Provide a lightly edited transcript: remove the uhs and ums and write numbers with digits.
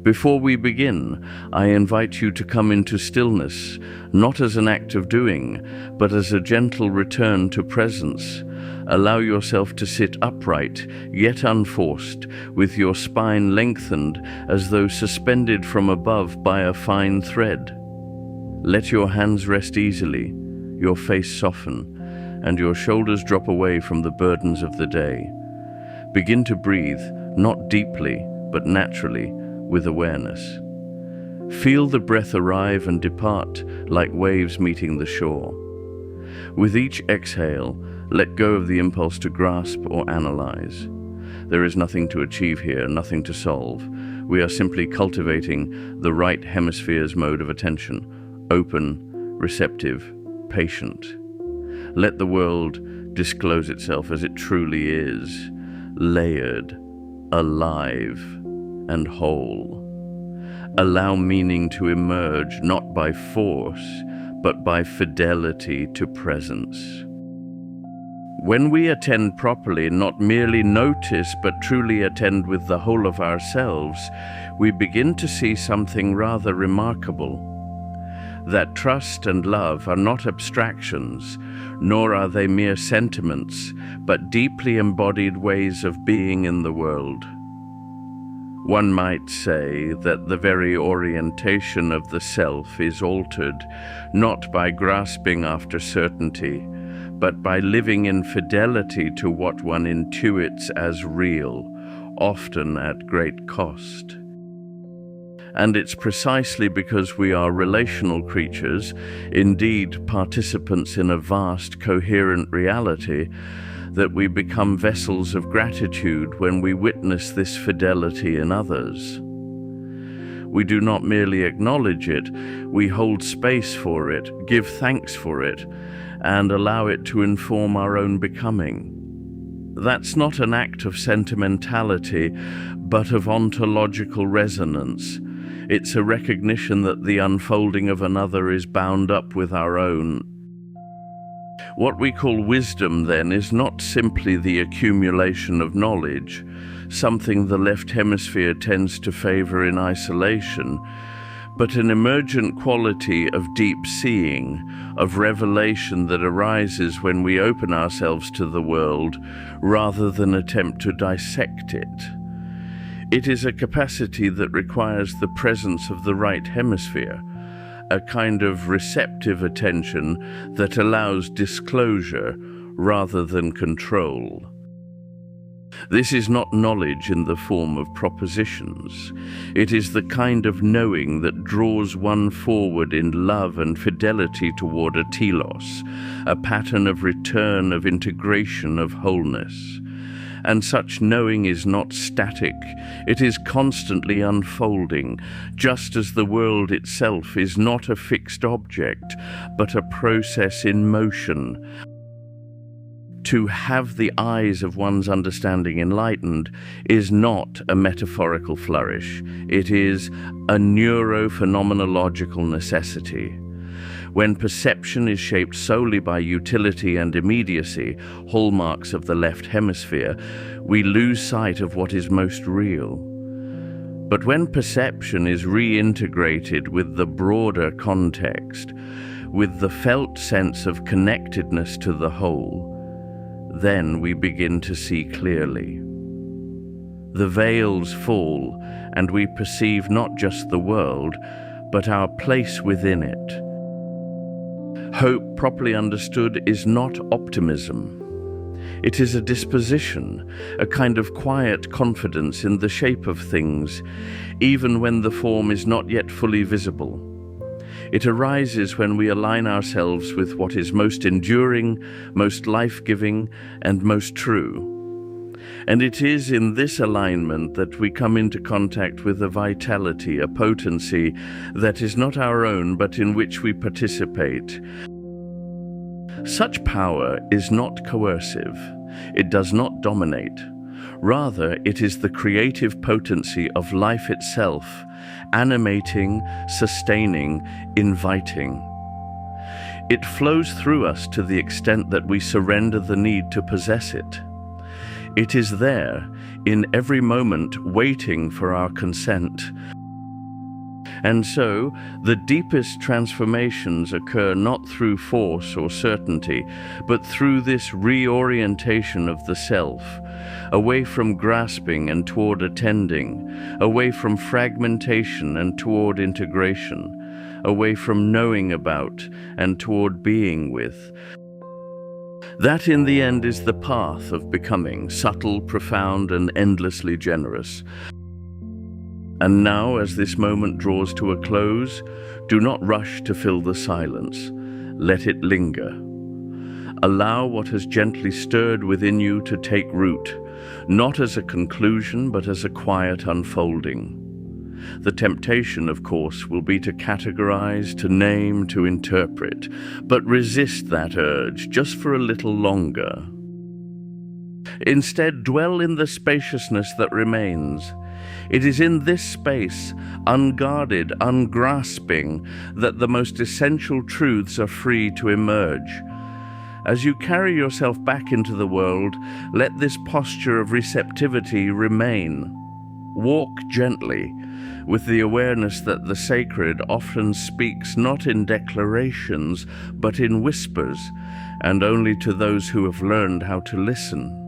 Before we begin, I invite you to come into stillness, not as an act of doing, but as a gentle return to presence. Allow yourself to sit upright, yet unforced, with your spine lengthened as though suspended from above by a fine thread. Let your hands rest easily, your face soften, and your shoulders drop away from the burdens of the day. Begin to breathe, not deeply, but naturally, with awareness. Feel the breath arrive and depart like waves meeting the shore. With each exhale, let go of the impulse to grasp or analyze. There is nothing to achieve here, nothing to solve. We are simply cultivating the right hemisphere's mode of attention, open, receptive, patient. Let the world disclose itself as it truly is, layered, alive, and whole. Allow meaning to emerge not by force, but by fidelity to presence. When we attend properly, not merely notice, but truly attend with the whole of ourselves, we begin to see something rather remarkable. That trust and love are not abstractions, nor are they mere sentiments, but deeply embodied ways of being in the world. One might say that the very orientation of the self is altered, not by grasping after certainty, but by living in fidelity to what one intuits as real, often at great cost. And it's precisely because we are relational creatures, indeed participants in a vast, coherent reality, that we become vessels of gratitude when we witness this fidelity in others. We do not merely acknowledge it, we hold space for it, give thanks for it, and allow it to inform our own becoming. That's not an act of sentimentality, but of ontological resonance. It's a recognition that the unfolding of another is bound up with our own. What we call wisdom, then, is not simply the accumulation of knowledge, something the left hemisphere tends to favor in isolation, but an emergent quality of deep seeing, of revelation that arises when we open ourselves to the world rather than attempt to dissect it. It is a capacity that requires the presence of the right hemisphere, a kind of receptive attention that allows disclosure rather than control. This is not knowledge in the form of propositions. It is the kind of knowing that draws one forward in love and fidelity toward a telos, a pattern of return, of integration, of wholeness. And such knowing is not static, it is constantly unfolding, just as the world itself is not a fixed object, but a process in motion. To have the eyes of one's understanding enlightened is not a metaphorical flourish, it is a neurophenomenological necessity. When perception is shaped solely by utility and immediacy, hallmarks of the left hemisphere, we lose sight of what is most real. But when perception is reintegrated with the broader context, with the felt sense of connectedness to the whole, then we begin to see clearly. The veils fall, and we perceive not just the world, but our place within it. Hope, properly understood, is not optimism. It is a disposition, a kind of quiet confidence in the shape of things, even when the form is not yet fully visible. It arises when we align ourselves with what is most enduring, most life-giving, and most true. And it is in this alignment that we come into contact with a vitality, a potency that is not our own, but in which we participate. Such power is not coercive. It does not dominate. Rather, it is the creative potency of life itself, animating, sustaining, inviting. It flows through us to the extent that we surrender the need to possess it. It is there, in every moment, waiting for our consent. And so, the deepest transformations occur not through force or certainty, but through this reorientation of the self, away from grasping and toward attending, away from fragmentation and toward integration, away from knowing about and toward being with. That in the end is the path of becoming, subtle, profound, and endlessly generous. And now, as this moment draws to a close, do not rush to fill the silence. Let it linger. Allow what has gently stirred within you to take root, not as a conclusion, but as a quiet unfolding. The temptation, of course, will be to categorize, to name, to interpret, but resist that urge just for a little longer. Instead, dwell in the spaciousness that remains. It is in this space, unguarded, ungrasping, that the most essential truths are free to emerge. As you carry yourself back into the world, let this posture of receptivity remain. Walk gently, with the awareness that the sacred often speaks not in declarations, but in whispers, and only to those who have learned how to listen.